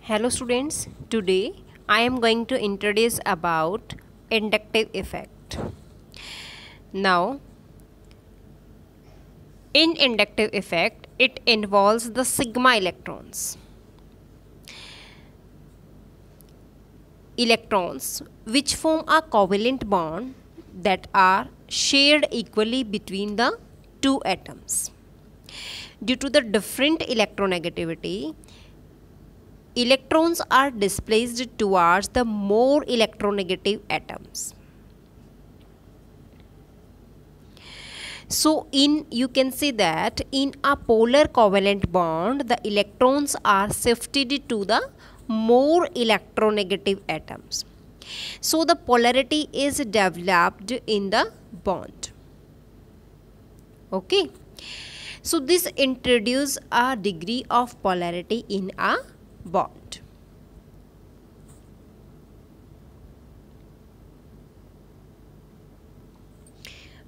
Hello students, today I am going to introduce about inductive effect. Now, in inductive effect, it involves the sigma electrons. Electrons which form a covalent bond that are shared equally between the two atoms. Due to the different electronegativity, electrons are displaced towards the more electronegative atoms. So you can see that in a polar covalent bond, the electrons are shifted to the more electronegative atoms. So the polarity is developed in the bond. Okay. So this introduces a degree of polarity in a bond.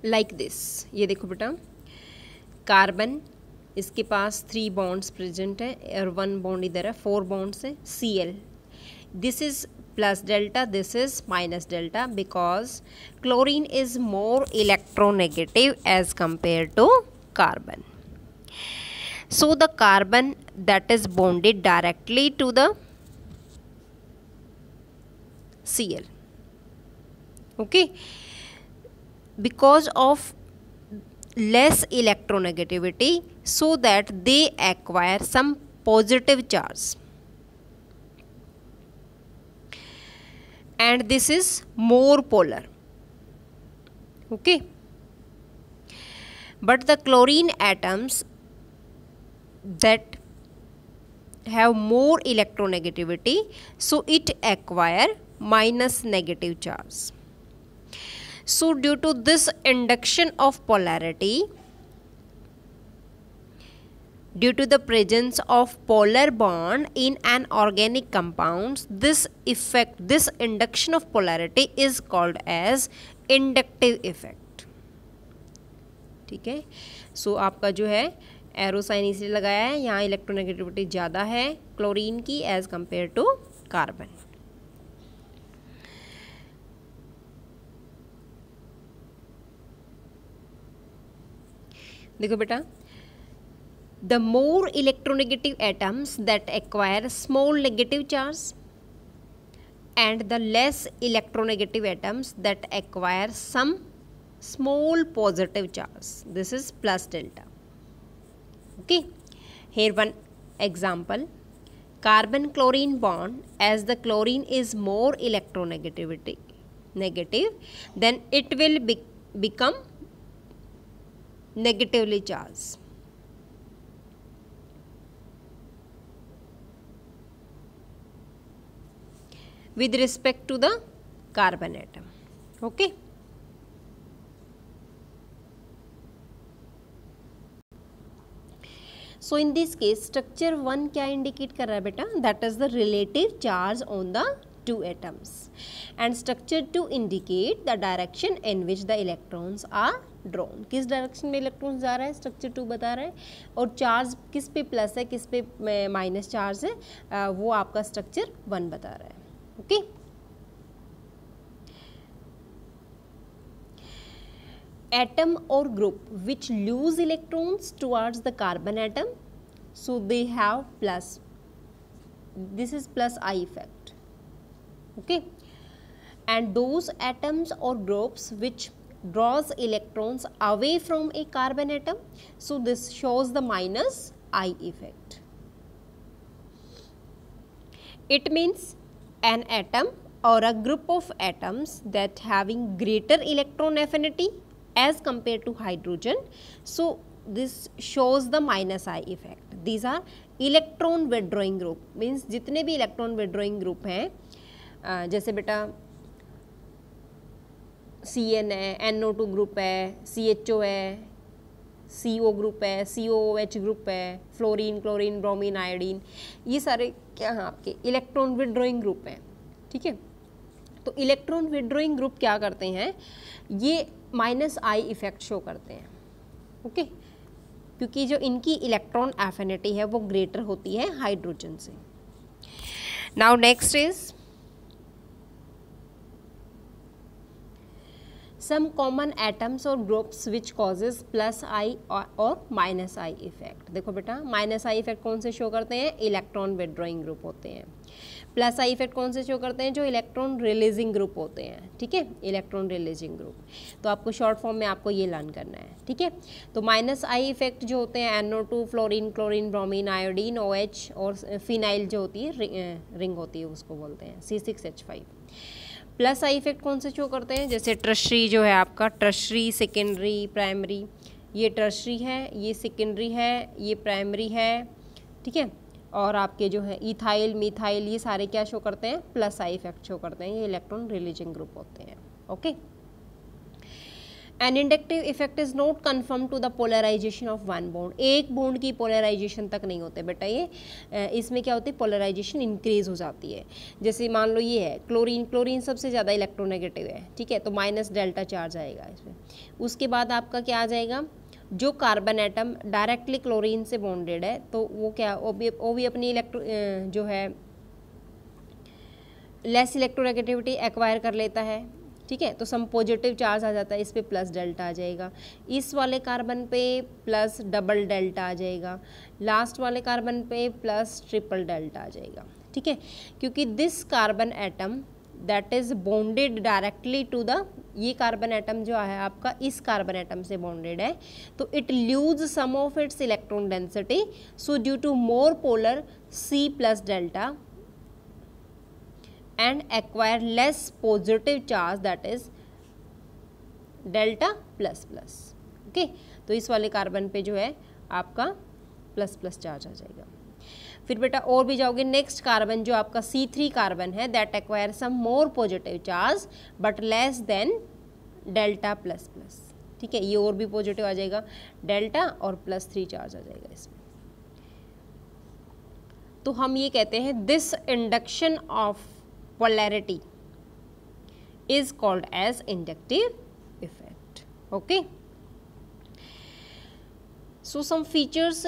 Like this, ये देखो बेटा, carbon इसके पास 3 bonds present है और 1 bond इधर है, 4 bonds है, Cl. This is plus delta, this is minus delta because chlorine is more electronegative as compare to carbon. So the carbon that is bonded directly to the Cl, okay, because of less electronegativity, so that they acquire some positive charge, and this is more polar, okay. But the chlorine atoms that have more electronegativity, so it acquire minus negative charge. So due to this induction of polarity, due to the presence of polar bond in an organic compound, this effect, this induction of polarity is called as inductive effect. ठीक है. सो आपका जो है arrow sign इसलिए लगाया है, यहाँ electronegativity ज़्यादा है क्लोरीन की एज कंपेयर टू कार्बन. देखो बेटा, the more electronegative atoms that acquire small negative charge and the less electronegative atoms that acquire some small positive charge. This is plus delta. Okay, here one example, carbon chlorine bond, as the chlorine is more electronegativity negative, then it will become negatively charged. With respect to the carbon atom. Okay. So in this case structure 1 क्या indicate कर रहा है बेटा, that is the relative charge on the two atoms, and structure 2 indicate the direction in which the electrons are drawn. किस direction में electrons जा रहा है स्ट्रक्चर 2 बता रहा है, और चार्ज किस पे प्लस है किस पे माइनस चार्ज है, वो आपका स्ट्रक्चर 1 बता रहा है. Okay. Atom or group which lose electrons towards the carbon atom, so they have plus, this is plus I effect, okay. And those atoms or groups which draws electrons away from a carbon atom, so this shows the minus I effect. It means an atom or a group of atoms that having greater electron affinity as compared to hydrogen, so this shows the minus I effect. These are electron withdrawing group, means जितने भी electron withdrawing group हैं, जैसे बेटा CN है, NO2 group है, CHO है, CO group है, COOH group है, फ्लोरीन, क्लोरीन, ब्रोमीन, आयोडीन, ये सारे क्या हैं आपके इलेक्ट्रॉन विड्रॉइंग ग्रुप हैं. ठीक है. तो इलेक्ट्रॉन विड्रॉइंग ग्रुप क्या करते हैं, ये माइनस आई इफेक्ट शो करते हैं. ओके. क्योंकि जो इनकी इलेक्ट्रॉन एफिनिटी है वो ग्रेटर होती है हाइड्रोजन से. Now next is some common atoms or groups which causes plus I और माइनस आई इफेक्ट। देखो बेटा, माइनस आई इफेक्ट कौन से शो करते हैं? इलेक्ट्रॉन विड्रॉइंग ग्रुप होते हैं। प्लस आई इफेक्ट कौन से शो करते हैं? जो इलेक्ट्रॉन रिलीजिंग ग्रुप होते हैं। ठीक है, इलेक्ट्रॉन रिलीजिंग ग्रुप। तो आपको शॉर्ट फॉर्म में आपको ये लर्न करना है। ठीक है, तो माइनस आई इफेक्ट जो होते हैं NO2, fluorine, chlorine, bromine, iodine, OH और फिनाइल जो होती है रिंग होती है उसको बोलते हैं C6H5। प्लस आई इफेक्ट कौन से शो करते हैं? जैसे टर्शरी जो है आपका, टर्शरी, सेकेंडरी, प्राइमरी। ये टर्शरी है, ये सेकेंडरी है, ये प्राइमरी है। ठीक है, और आपके जो है इथाइल, मिथाइल, ये सारे क्या शो करते हैं? प्लस आई इफेक्ट शो करते हैं। ये इलेक्ट्रॉन रिलीजिंग ग्रुप होते हैं। Okay, an inductive effect is not confirm to the polarization of one bond. एक बॉन्ड की पोलराइजेशन तक नहीं होते बेटा ये। इसमें क्या होती है? पोलराइजेशन इंक्रीज हो जाती है। जैसे मान लो ये है क्लोरीन, क्लोरीन सबसे ज़्यादा इलेक्ट्रोनेगेटिव है। ठीक है, तो माइनस डेल्टा चार्ज आएगा इसमें। उसके बाद आपका क्या आ जाएगा? जो कार्बन एटम डायरेक्टली क्लोरीन से बॉन्डेड है तो वो क्या, वो भी अपनी जो है लेस इलेक्ट्रोनेगेटिविटी एक्वायर कर लेता है। ठीक है, तो सम पॉजिटिव चार्ज आ जाता है, इस पे प्लस डेल्टा आ जाएगा। इस वाले कार्बन पे प्लस डबल डेल्टा आ जाएगा। लास्ट वाले कार्बन पे प्लस ट्रिपल डेल्टा आ जाएगा। ठीक है, क्योंकि this carbon atom that is bonded directly to the, ये कार्बन एटम जो है आपका इस कार्बन एटम से बॉन्डेड है, तो it lose some of its electron density. So due to more polar C plus delta and acquire less positive charge that is delta plus plus। Okay, तो इस वाले कार्बन पे जो है आपका प्लस प्लस चार्ज आ जाएगा। फिर बेटा और भी जाओगे, नेक्स्ट कार्बन जो आपका C3 कार्बन है that acquire some more positive charge but less than delta plus plus. ठीक है, ये और भी पॉजिटिव आ जाएगा, डेल्टा और +3 चार्ज आ जाएगा इसमें। तो हम ये कहते हैं this induction of polarity is called as inductive effect। okay, so some features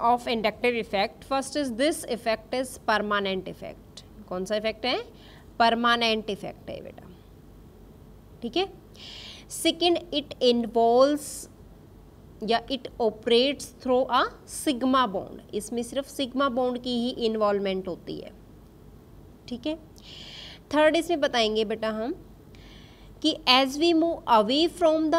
of inductive effect, first is this effect is permanent effect। कौन सा इफेक्ट है? परमानेंट इफेक्ट है बेटा। ठीक है, सेकेंड इट इन्वॉल्व्स या it operates through a sigma bond. इसमें सिर्फ सिग्मा बॉन्ड की ही इन्वॉल्वमेंट होती है। ठीक है, थर्ड इसमें बताएंगे बेटा हम कि as we move away from the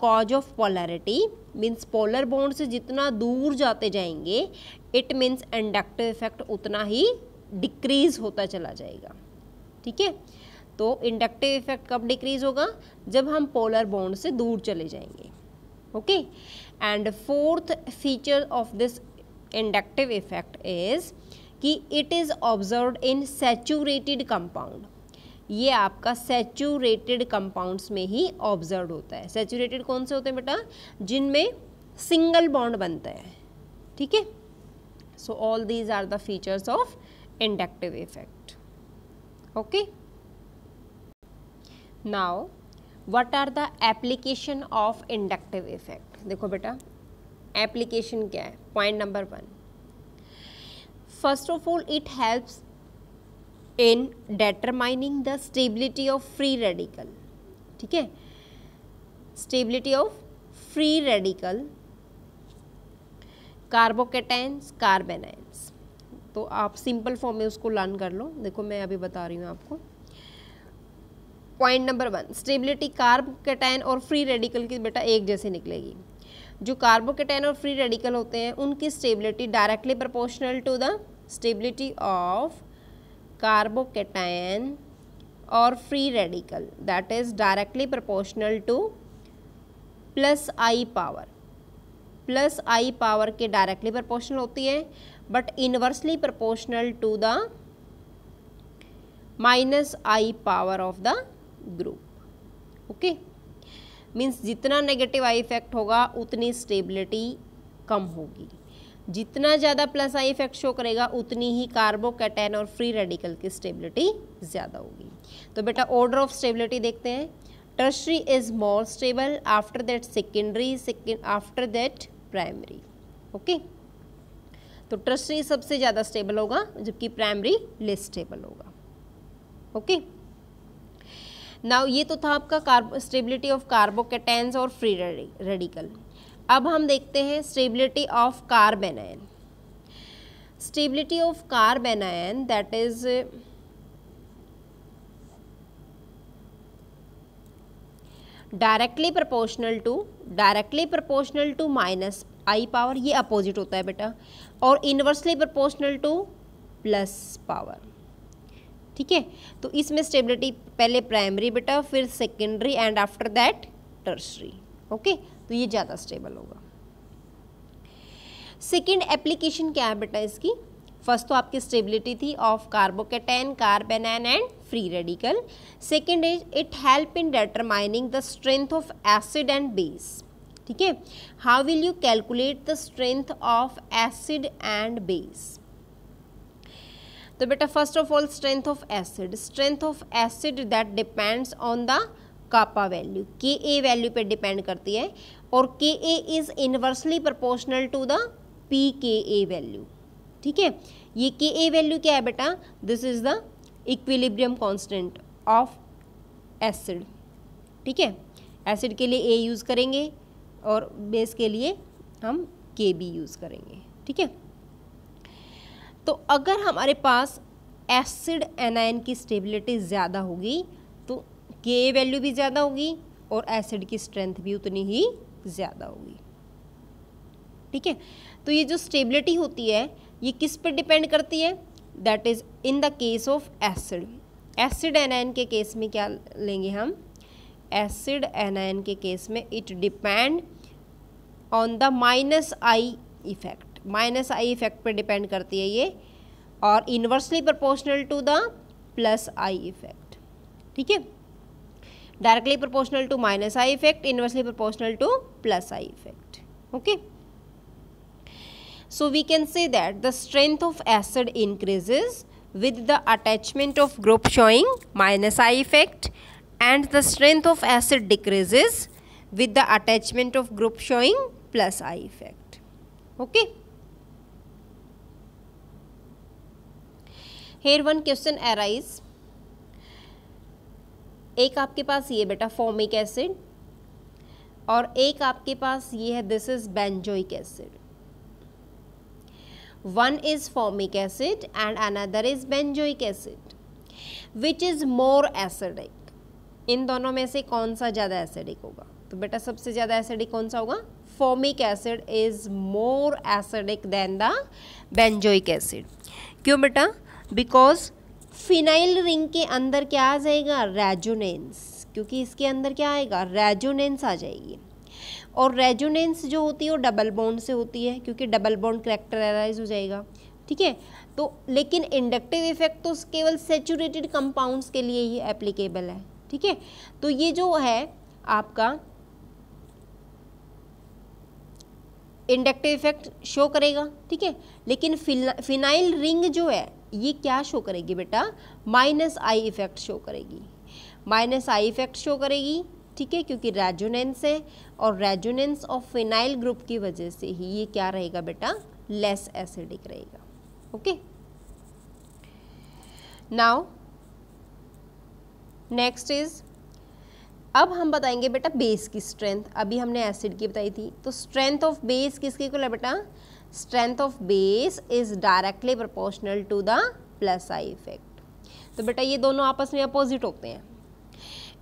cause of polarity, means polar bond से जितना दूर जाते जाएंगे, इट मीन्स इंडक्टिव इफेक्ट उतना ही डिक्रीज होता चला जाएगा। ठीक है, तो इंडक्टिव इफेक्ट कब डिक्रीज होगा? जब हम पोलर बॉन्ड से दूर चले जाएंगे। Okay, and fourth feature of this inductive effect is कि it is observed in saturated compound. ये आपका सैचुरेटेड कंपाउंड्स में ही ऑब्जर्व होता है। सैचुरेटेड कौन से होते हैं बेटा? जिनमें सिंगल बॉन्ड बनता है। ठीक है, so all these are the features of inductive effect. Okay, now what are the application of inductive effect? देखो बेटा, एप्लीकेशन क्या है? Point number 1, first of all it helps in determining the stability of free radical। ठीक है, stability of free radical, कार्बोकेटाइन्स, कार्बेनाइन्स। तो आप simple form में उसको लर्न कर लो। देखो मैं अभी बता रही हूँ आपको। पॉइंट नंबर 1, स्टेबिलिटी कार्बोकेटाइन और फ्री रेडिकल की बेटा एक जैसे निकलेगी। जो कार्बोकेटाइन और फ्री रेडिकल होते हैं उनकी stability directly proportional to the stability of carbocation और free radical, that is directly proportional to +I power. +I power के डायरेक्टली प्रोपोर्शनल होती है, but inversely proportional to the -I power of the group. Okay, means जितना negative I effect होगा उतनी stability कम होगी। जितना ज़्यादा +I इफेक्ट शो करेगा उतनी ही कार्बोकेटाइन और फ्री रेडिकल की स्टेबिलिटी ज़्यादा होगी। तो बेटा ऑर्डर ऑफ स्टेबिलिटी देखते हैं। Tertiary is more stable, after that secondary, after that primary. Okay, तो टर्शरी सबसे ज़्यादा स्टेबल होगा जबकि प्राइमरी लेस स्टेबल होगा। ओके, नाउ ये तो था आपका स्टेबिलिटी ऑफ कार्बोकेटेन्स और फ्री रेडिकल। अब हम देखते हैं stability of carbanion. Stability of carbanion that is directly proportional to minus I power, ये अपोजिट होता है बेटा, और inversely proportional to plus power. ठीक है, तो इसमें स्टेबिलिटी पहले प्राइमरी बेटा, फिर secondary and after that tertiary. Okay, तो ये ज़्यादा स्टेबल होगा। सेकेंड एप्लीकेशन क्या है बेटा इसकी? फर्स्ट तो आपकी स्टेबिलिटी थी of carbocation, carbanion and free radical. Second is it help in determining the strength of acid and base. ठीक है, how will you calculate the strength of acid and base? तो बेटा first of all strength of acid that depends on the kappa value, K A value पे depend करती है, और K A is inversely proportional to the p K A value. ठीक है, ये के ए वैल्यू क्या है बेटा? This is the equilibrium constant of acid. ठीक है, एसिड के लिए ए यूज़ करेंगे और बेस के लिए हम के बी यूज़ करेंगे। ठीक है, तो अगर हमारे पास एसिड एनायन की स्टेबिलिटी ज़्यादा होगी तो के वैल्यू भी ज़्यादा होगी और एसिड की स्ट्रेंथ भी उतनी ही ज़्यादा होगी। ठीक है, तो ये जो स्टेबिलिटी होती है ये किस पर डिपेंड करती है? That is in the case of acid anion के केस में क्या लेंगे हम? एसिड एनायन के केस में it depend on the minus I effect, minus I effect पर डिपेंड करती है ये, और inversely proportional to the plus I effect. ठीक है, directly proportional to minus I effect, inversely proportional to plus I effect. Okay, so we can say that the strength of acid increases with the attachment of group showing minus I effect, and the strength of acid decreases with the attachment of group showing plus I effect. Okay, here one question arise, एक आपके पास ये बेटा formic acid और एक आपके पास ये है, this is benzoic acid. One is formic acid and another is benzoic acid. Which is more acidic? इन दोनों में से कौन सा ज़्यादा एसिडिक होगा? तो बेटा सबसे ज़्यादा एसिडिक कौन सा होगा? Formic acid is more acidic then the benzoic acid. क्यों बेटा? बिकॉज फिनाइल रिंग के अंदर क्या आ जाएगा? रेजोनेंस, क्योंकि इसके अंदर क्या आएगा? रेजोनेंस आ जाएगी, और रेजोनेंस जो होती है वो डबल बॉन्ड से होती है, क्योंकि डबल बॉन्ड कैरेक्टराइज हो जाएगा। ठीक है, तो लेकिन इंडक्टिव इफेक्ट तो केवल सेचुरेटेड कंपाउंड्स के लिए ही एप्लीकेबल है। ठीक है, तो ये जो है आपका इंडक्टिव इफेक्ट शो करेगा। ठीक है, लेकिन फिनाइल रिंग जो है ये क्या शो करेगी बेटा? माइनस आई इफेक्ट शो करेगी, माइनस आई इफेक्ट शो करेगी। ठीक है, क्योंकि रेजोनेंस है, और रेजोनेंस ऑफ फिनाइल ग्रुप की वजह से ही ये क्या रहेगा बेटा? लेस एसिडिक रहेगा। ओके, नाउ नेक्स्ट इज, अब हम बताएंगे बेटा बेस की स्ट्रेंथ। अभी हमने एसिड की बताई थी, तो स्ट्रेंथ ऑफ बेस किसके इक्वल है बेटा? Strength of base is directly proportional to the plus I effect. तो बेटा ये दोनों आपस में अपोजिट होते हैं।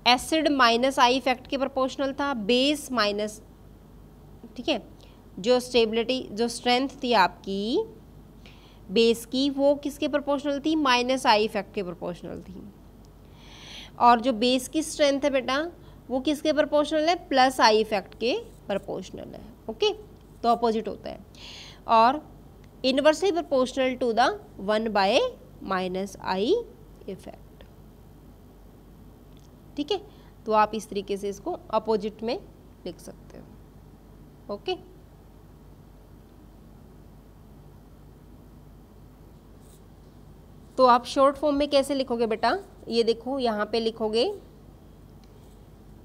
एसिड माइनस आई इफेक्ट के प्रोपोर्शनल था, बेस माइनस, ठीक है, जो स्टेबिलिटी जो स्ट्रेंथ थी आपकी बेस की वो किसके प्रोपोर्शनल थी? माइनस आई इफेक्ट के प्रोपोर्शनल थी। और जो बेस की स्ट्रेंथ है बेटा वो किसके प्रोपोर्शनल है? प्लस आई इफेक्ट के प्रोपोर्शनल है। ओके, तो अपोजिट होता है, और inversely proportional to the 1 minus I effect. ठीक है, तो आप इस तरीके से इसको अपोजिट में लिख सकते हो। ओके, तो आप शॉर्ट फॉर्म में कैसे लिखोगे बेटा? ये देखो यहाँ पे लिखोगे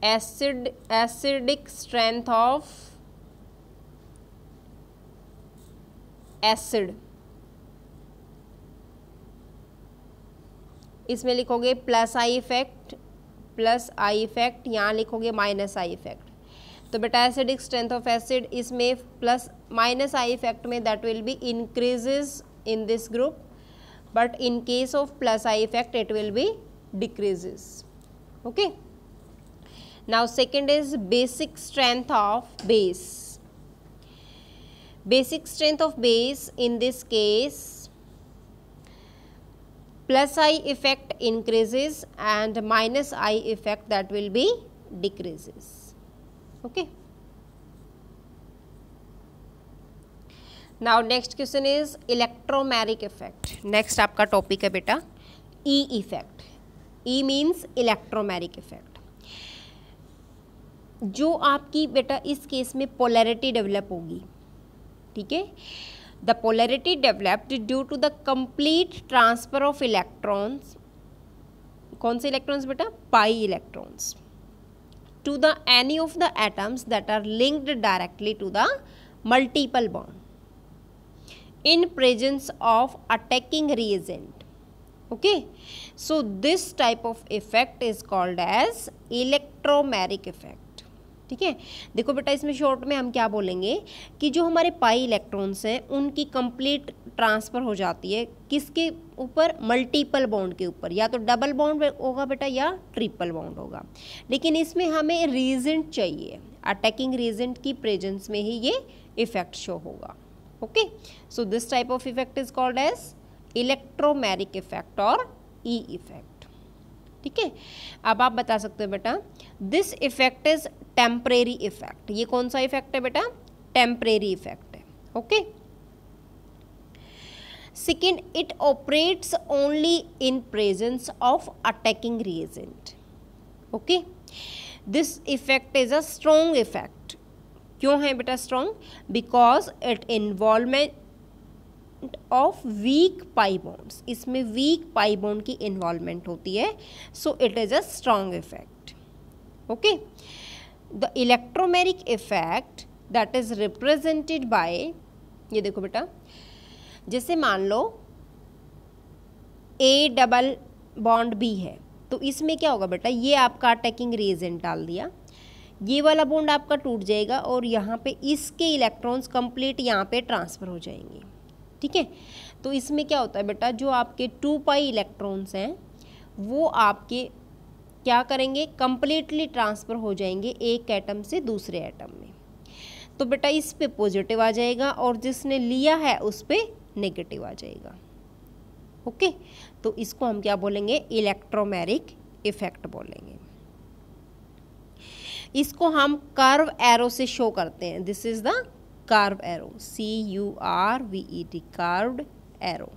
एसिडिक स्ट्रेंथ ऑफ एसिड इसमें लिखोगे plus I effect, plus I effect, यहाँ लिखोगे माइनस आई इफेक्ट। तो बेटा एसिडिक स्ट्रेंथ ऑफ एसिड इसमें प्लस माइनस आई इफेक्ट में that will be increases in this group, but in case of plus I effect it will be decreases. Okay, now second is basic strength of base. Basic strength of base in this case plus I effect increases and minus I effect that will be decreases. Okay, now next question is electromeric effect. Next आपका topic है बेटा E effect. E means electromeric effect. जो आपकी बेटा इस case में polarity develop होगी, ठीक है, the polarity developed due to the complete transfer of electrons, कौन से इलेक्ट्रॉन्स बेटा, pi electrons, to the any of the atoms that are linked directly to the multiple bond in presence of attacking reagent. Okay, so this type of effect is called as electromeric effect. ठीक है, देखो बेटा इसमें short में हम क्या बोलेंगे कि जो हमारे पाई इलेक्ट्रॉन्स हैं उनकी कंप्लीट ट्रांसफ़र हो जाती है किसके ऊपर, मल्टीपल बॉन्ड के ऊपर, या तो डबल बॉन्ड होगा बेटा या ट्रिपल बॉन्ड होगा, लेकिन इसमें हमें रीजेंट चाहिए, अटैकिंग रीजेंट की प्रेजेंस में ही ये इफेक्ट शो होगा। Okay, so this type of effect is called as electromeric effect और ई इफेक्ट। ठीक है, अब आप बता सकते हो बेटा this effect is temporary effect. ये कौन सा इफेक्ट है बेटा, टेम्परेरी इफेक्ट है। Okay, second, it operates only in presence of attacking reagent. Okay, this effect is a strong effect. क्यों है बेटा strong, because it involvement of week pi bonds, इसमें वीक पाई बॉन्ड की involvement होती है, so it is a strong effect. Okay, the electromeric effect that is represented by, ये देखो बेटा जैसे मान लो ए डबल बॉन्ड बी है, तो इसमें क्या होगा बेटा, ये आपका अटैकिंग रिएजेंट डाल दिया, ये वाला बॉन्ड आपका टूट जाएगा और यहाँ पे इसके इलेक्ट्रॉन्स कंप्लीट यहाँ पे ट्रांसफर हो जाएंगे। ठीक है, तो इसमें क्या होता है बेटा, जो आपके 2 पाई इलेक्ट्रॉन्स हैं वो आपके क्या करेंगे, कंप्लीटली ट्रांसफ़र हो जाएंगे एक एटम से दूसरे एटम में। तो बेटा इस पे पॉजिटिव आ जाएगा और जिसने लिया है उस पे नेगेटिव आ जाएगा। ओके, तो इसको हम क्या बोलेंगे, इलेक्ट्रोमेरिक इफेक्ट बोलेंगे। इसको हम कर्व एरो से शो करते हैं, this is the curve arrow, CURVED, curved arrow.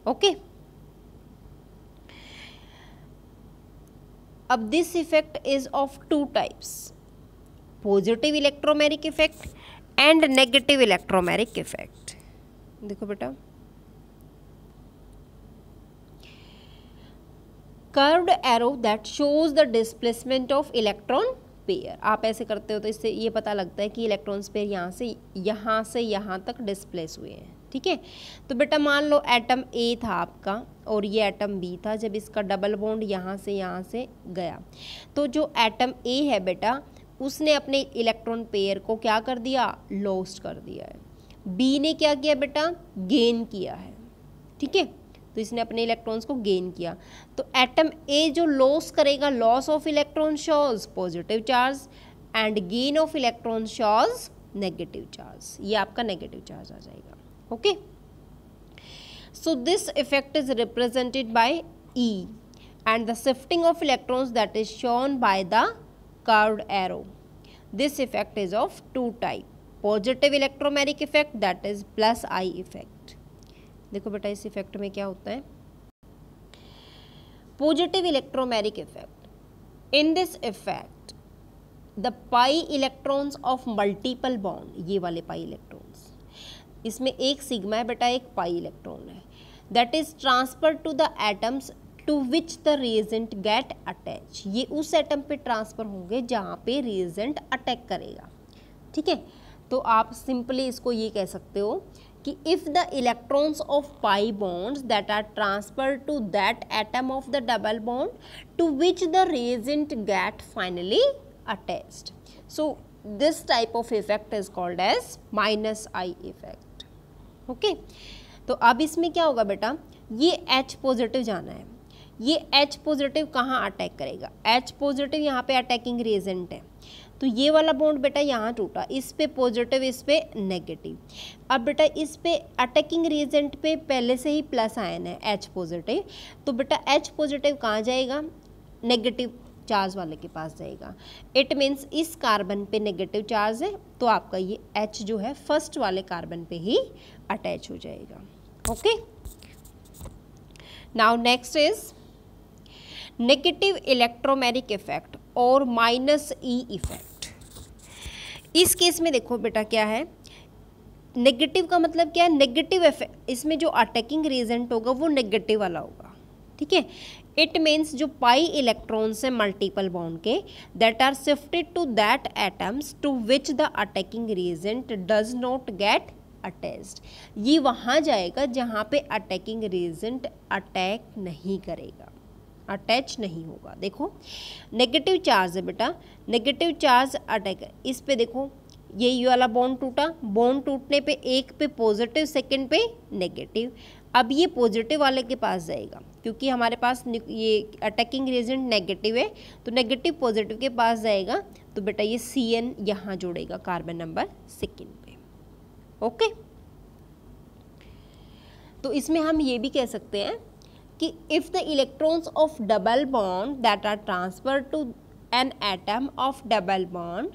Okay, अब this effect is of 2 types, positive electromeric effect and negative electromeric effect. देखो बेटा curved arrow that shows the displacement of electron pair. आप ऐसे करते हो तो इससे ये पता लगता है कि इलेक्ट्रॉन्स पेयर यहाँ से यहाँ तक डिस्प्लेस हुए हैं। ठीक है, तो बेटा मान लो एटम ए था आपका और ये एटम बी था, जब इसका डबल बॉन्ड यहाँ से गया, तो जो एटम ए है बेटा उसने अपने इलेक्ट्रॉन पेयर को क्या कर दिया, लॉस्ट कर दिया है। बी ने क्या किया बेटा, गेन किया है। ठीक है, तो इसने अपने इलेक्ट्रॉन्स को गेन किया, तो एटम ए जो लॉस करेगा, loss of electron shows positive charge and gain of electron shows negative charge, ये आपका नेगेटिव चार्ज आ जाएगा। Okay, so this effect is represented by E and the shifting of electrons that is shown by the curved arrow. This effect is of 2 type, positive electromeric effect that is plus I effect. देखो बेटा इस effect में क्या होता है, positive electromeric effect, in this effect the pi electrons of multiple bond, ये वाले pi electrons, इसमें एक सिग्मा है बेटा, एक पाई इलेक्ट्रॉन है, that is transfer to the atoms to which the reagent get attach, ये उस एटम पे ट्रांसफर होंगे जहाँ पे रिएजेंट अटैक करेगा। ठीक है, तो आप सिंपली इसको ये कह सकते हो कि if the electrons of pi bonds that are transferred to that atom of the double bond to which the reagent get finally attached. So this type of effect is called as minus I effect. Okay तो अब इसमें क्या होगा बेटा, ये H positive जाना है, ये H पॉजिटिव कहाँ अटैक करेगा, H पॉजिटिव यहाँ पे अटैकिंग रिएजेंट है, तो ये वाला बॉन्ड बेटा यहाँ टूटा, इस पे पॉजिटिव इस पे नेगेटिव। अब बेटा इस पे अटैकिंग रिएजेंट पे पहले से ही प्लस आयन है H पॉजिटिव, तो बेटा H पॉजिटिव कहाँ जाएगा, नेगेटिव चार्ज वाले के पास जाएगा। इट मीन्स इस कार्बन पे नेगेटिव चार्ज है, तो आपका ये H जो है फर्स्ट वाले कार्बन पे ही अटैच हो जाएगा। Okay, now next is negative electromagnetic effect और माइनस ई इफेक्ट। इस केस में देखो बेटा क्या है, नेगेटिव का मतलब क्या है, नेगेटिव इफेक्ट, इसमें जो अटैकिंग रिएजेंट होगा वो नेगेटिव वाला होगा, ठीक है। इट मीन्स जो पाई इलेक्ट्रॉन्स है मल्टीपल बॉन्ड के that are shifted to that atoms to which the attacking reagent does not get attached, ये वहाँ जाएगा जहाँ पे अटैकिंग रिएजेंट अटैक नहीं करेगा, अटैच नहीं होगा। देखो नेगेटिव चार्ज है बेटा, नेगेटिव चार्ज अटैक, इस पे देखो ये वाला बॉन्ड टूटा, बॉन्ड टूटने पे एक पे पॉजिटिव सेकंड पे नेगेटिव, अब ये पॉजिटिव वाले के पास जाएगा क्योंकि हमारे पास ये अटैकिंग रिएजेंट नेगेटिव है, तो नेगेटिव पॉजिटिव के पास जाएगा, तो बेटा ये CN यहाँ जोड़ेगा कार्बन नंबर सेकंड पे। ओके, तो इसमें हम ये भी कह सकते हैं कि if the electrons of double bond that are transfer to an atom of double bond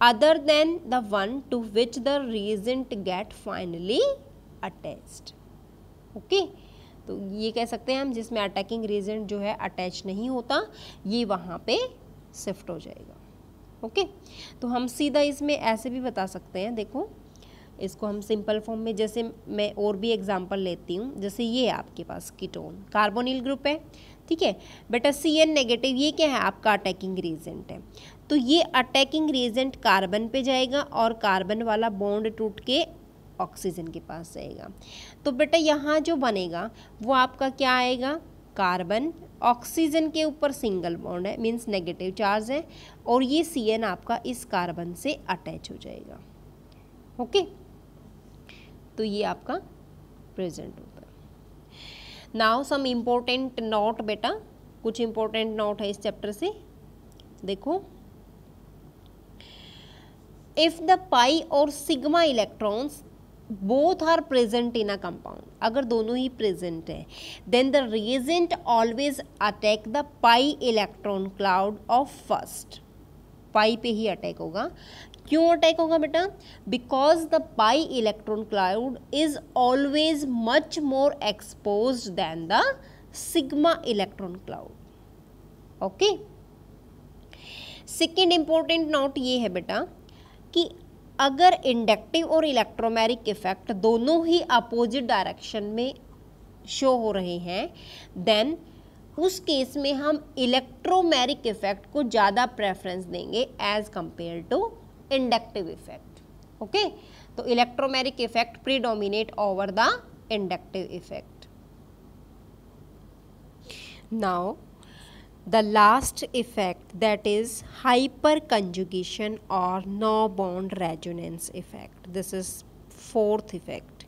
other than the one to which the reagent get finally attached. Okay, तो ये कह सकते हैं हम जिसमें अटैकिंग reagent जो है अटैच नहीं होता, ये वहाँ पे शिफ्ट हो जाएगा। ओके, तो हम सीधा इसमें ऐसे भी बता सकते हैं, देखो इसको हम सिंपल फॉर्म में, जैसे मैं और भी एग्जांपल लेती हूँ, जैसे ये आपके पास कीटोन कार्बोनिल ग्रुप है, ठीक है बेटा, CN नेगेटिव, ये क्या है आपका अटैकिंग रिएजेंट है, तो ये अटैकिंग रिएजेंट कार्बन पे जाएगा और कार्बन वाला बॉन्ड टूट के ऑक्सीजन के पास जाएगा, तो बेटा यहाँ जो बनेगा वो आपका क्या आएगा, कार्बन ऑक्सीजन के ऊपर सिंगल बॉन्ड है, मीन्स नेगेटिव चार्ज है, और ये CN आपका इस कार्बन से अटैच हो जाएगा। ओके, तो ये आपका प्रेजेंट होता है। नाउ सम इम्पोर्टेंट नोट बेटा, कुछ इम्पोर्टेंट नोट है इस चैप्टर से, देखो इफ द पाई और sigma electrons both are present in a compound, अगर दोनों ही प्रेजेंट है, then the reagent always attack the pi electron cloud of first, pi पे ही अटैक होगा। क्यों अटैक होगा बेटा, because the pi electron cloud is always much more exposed than the sigma electron cloud. Okay, second important note ये है बेटा कि अगर इंडक्टिव और इलेक्ट्रोमैग्नेटिक इफेक्ट दोनों ही अपोजिट डायरेक्शन में शो हो रहे हैं, देन उस केस में हम इलेक्ट्रोमैग्नेटिक इफेक्ट को ज़्यादा प्रेफरेंस देंगे as compare to inductive effect. Okay, तो electromagnetic effect predominate over the inductive effect. Now the last effect, that is hyperconjugation or no bond resonance effect. This is fourth effect.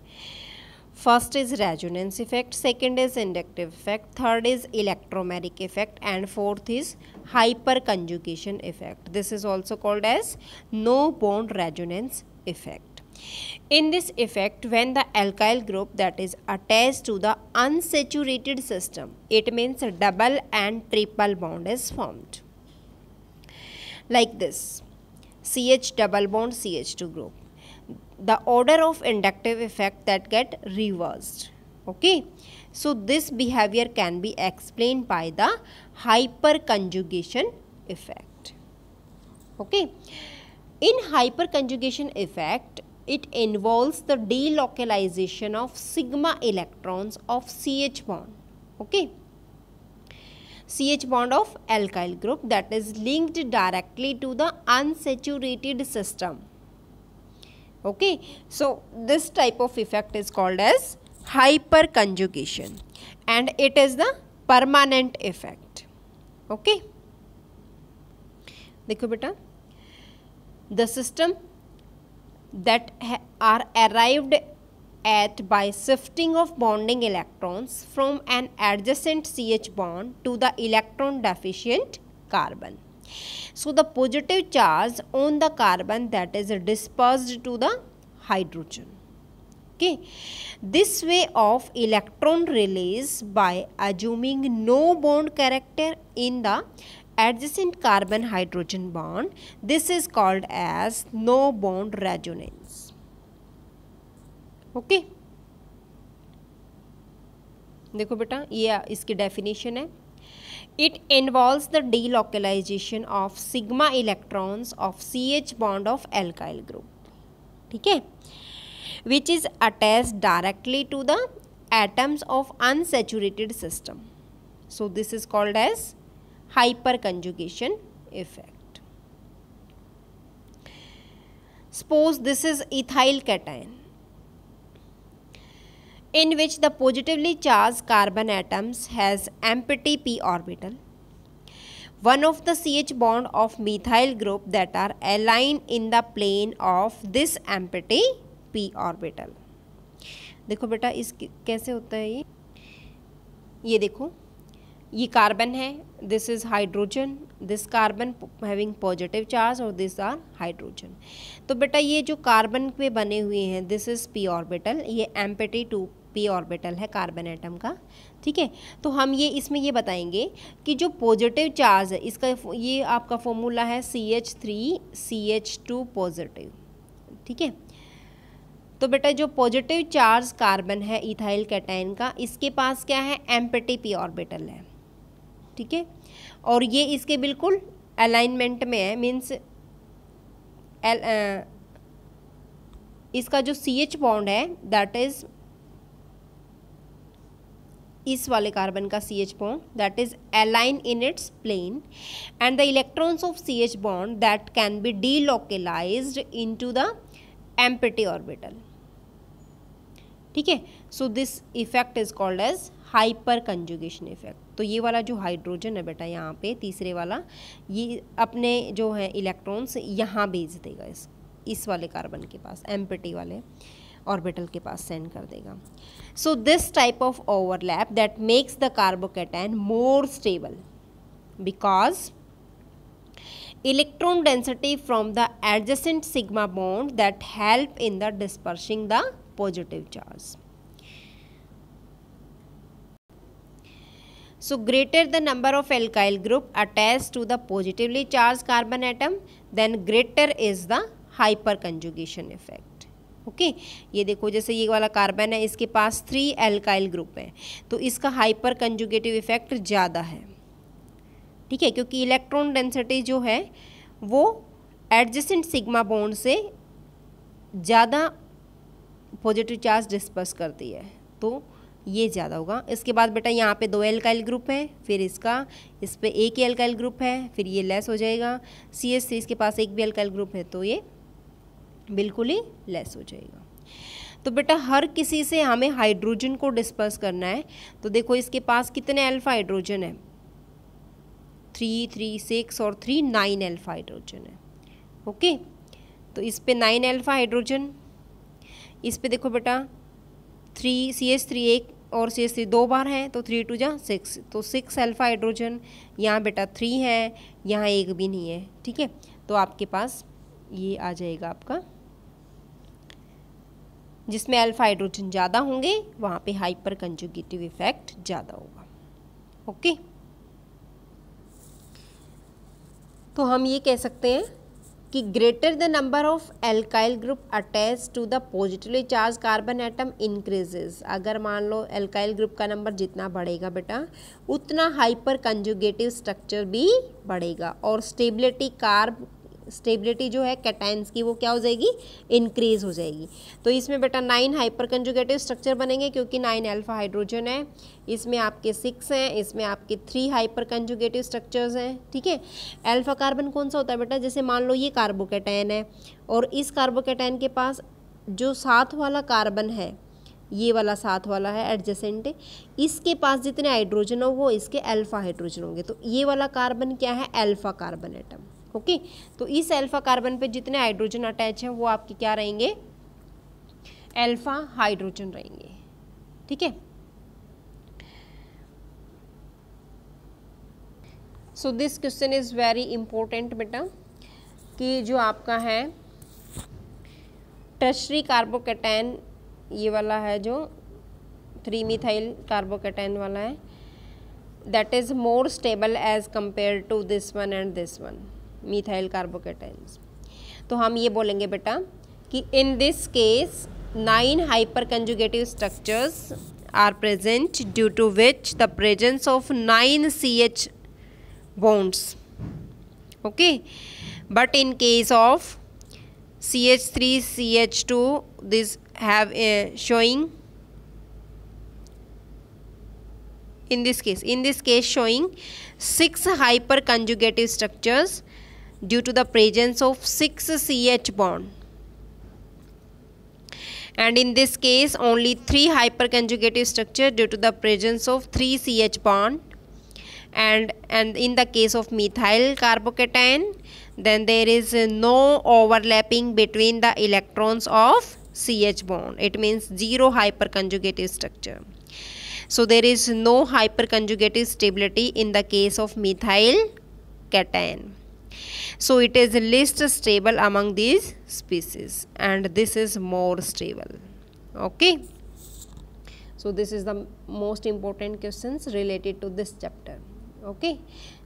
First is resonance effect, second is inductive effect, third is electromagnetic effect, and fourth is hyperconjugation effect. This is also called as no bond resonance effect. In this effect, when the alkyl group that is attached to the unsaturated system, it means a double and triple bond is formed. Like this, CH double bond CH2 group. The order of inductive effect that get reversed. Okay, so this behavior can be explained by the hyperconjugation effect. Okay, in hyperconjugation effect, it involves the delocalization of sigma electrons of CH bond. Okay, CH bond of alkyl group that is linked directly to the unsaturated system. Okay, so this type of effect is called as hyperconjugation and it is the permanent effect. Okay, देखो बेटा, the system that are arrived at by shifting of bonding electrons from an adjacent CH bond to the electron deficient carbon. So the positive charge on the carbon that is dispersed to the hydrogen. Okay, this way of electron release by assuming no bond character in the adjacent carbon hydrogen bond, this is called as no bond resonance. Okay, देखो बेटा, ये इसकी definition है. It involves the delocalization of sigma electrons of CH bond of alkyl group. ठीक है, which is attached directly to the atoms of unsaturated system. So this is called as hyperconjugation effect. Suppose this is ethyl cation, in which the positively charged carbon atoms has empty p orbital. One of the CH bond of methyl group that are aligned in the plane of this empty p orbital. देखो बेटा, इस कैसे होता है ये देखो, ये carbon है, this is hydrogen, this carbon having positive charge और दिस आर हाइड्रोजन. तो बेटा ये जो कार्बन पे बने हुए हैं, दिस इज पी ऑर्बिटल, ये एम्प्टी टू पी ऑर्बिटल है कार्बन एटम का. ठीक है, तो हम ये इसमें ये बताएंगे कि जो पॉजिटिव चार्ज है इसका, ये आपका फॉर्मूला है CH3CH2 पॉजिटिव. ठीक है, तो बेटा जो पॉजिटिव चार्ज कार्बन है इथाइल कैटायन का, इसके पास क्या है, एम्प्टी पी ऑर्बिटल है. ठीक है, और ये इसके बिल्कुल अलाइनमेंट में है, मीन्स इसका जो CH बॉन्ड है दैट इज इस वाले कार्बन का CH bond that is aligned in its plane and the electrons of CH bond that can be delocalized into the empty orbital. ठीक है, so this effect is called as hyperconjugation effect. तो ये वाला जो hydrogen है बेटा यहाँ पे तीसरे वाला, ये अपने जो है इलेक्ट्रॉन्स यहाँ भेज देगा इस वाले कार्बन के पास, एम्प्टी वाले ऑर्बिटल के पास सेंड कर देगा. सो this type of overlap that makes the carbocation more stable because electron density from the adjacent sigma bond that help in the dispersing the positive charge. So greater the number of alkyl group attached to the positively charged carbon atom, then greater is the hyperconjugation effect. Okay, ये देखो जैसे ये वाला carbon है, इसके पास 3 alkyl group है, तो इसका हाइपर कंजुगेटिव इफेक्ट ज़्यादा है. ठीक है, क्योंकि इलेक्ट्रॉन डेंसिटी जो है वो एडजेसेंट सिग्मा बॉन्ड से ज़्यादा पॉजिटिव चार्ज डिस्पर्स करती है, तो ये ज़्यादा होगा. इसके बाद बेटा यहाँ पे 2 एल्काइल ग्रुप है, फिर इस पे एक ही एल्काइल ग्रुप है, फिर ये लेस हो जाएगा. CH3 इसके पास एक भी एल्काइल ग्रुप है, तो ये बिल्कुल ही लेस हो जाएगा. तो बेटा हर किसी से हमें हाइड्रोजन को डिस्पर्स करना है. तो देखो इसके पास कितने अल्फा हाइड्रोजन है, 3, 3, 6 और 3, 9 अल्फा हाइड्रोजन है. ओके, तो इस पे 9 अल्फा हाइड्रोजन, इस पे देखो बेटा 3 CH3 एक और CH3 2 बार है, तो 3 2 6, तो 6 अल्फा हाइड्रोजन. यहाँ बेटा 3 है, यहाँ एक भी नहीं है. ठीक है, तो आपके पास ये आ जाएगा आपका, जिसमें अल्फा हाइड्रोजन ज़्यादा होंगे वहाँ पे हाइपर कंजुगेटिव इफेक्ट ज़्यादा होगा. ओके, तो हम ये कह सकते हैं कि greater the number of alkyl group attach to the positively charge carbon atom increases. अगर मान लो एल्काइल ग्रुप का नंबर जितना बढ़ेगा बेटा, उतना हाइपर कंजुगेटिव स्ट्रक्चर भी बढ़ेगा और स्टेबिलिटी कार्ब स्टेबिलिटी जो है कैटायंस की वो क्या हो जाएगी, इंक्रीज हो जाएगी। तो इसमें बेटा 9 हाइपर कंजुगेटिव स्ट्रक्चर बनेंगे क्योंकि 9 अल्फा हाइड्रोजन है, इसमें आपके 6 हैं, इसमें आपके 3 हाइपर कंजुगेटिव स्ट्रक्चर्स हैं, ठीक है। अल्फा कार्बन कौन सा होता है बेटा, जैसे मान लो ये कार्बोकैटायन है और इस कार्बोकैटायन के पास जो साथ वाला कार्बन है, ये वाला साथ वाला है एडजेसेंट, इसके पास जितने हाइड्रोजन हो वो इसके अल्फा हाइड्रोजन होंगे, तो ये वाला कार्बन क्या है, अल्फा कार्बन एटम। ओके, तो इस अल्फा कार्बन पे जितने हाइड्रोजन अटैच हैं वो आपके क्या रहेंगे, अल्फा हाइड्रोजन रहेंगे, ठीक है। So this question is very important बेटा, कि जो आपका है टर्शरी कार्बोकैटायन, ये वाला है जो 3 मिथाइल कार्बोकैटायन वाला है, that is more stable as compare to this one and this one methyl carbocations. तो हम ये बोलेंगे बेटा कि in this case 9 hyper conjugative structures are present due to which the presence of 9 CH bonds, okay, but in case of CH3 CH2 this have showing in this case showing 6 hyper conjugative structures due to the presence of 6 CH bond, and in this case only 3 hyper conjugative structure due to the presence of 3 CH bond, and in the case of methyl carbocation then there is no overlapping between the electrons of CH bond, it means zero hyperconjugative structure. So there is no hyperconjugative stability in the case of methyl cation, so it is least stable among these species and this is more stable. Okay, so this is the most important questions related to this chapter. Okay,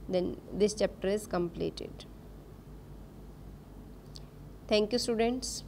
then this chapter is completed. Thank you students.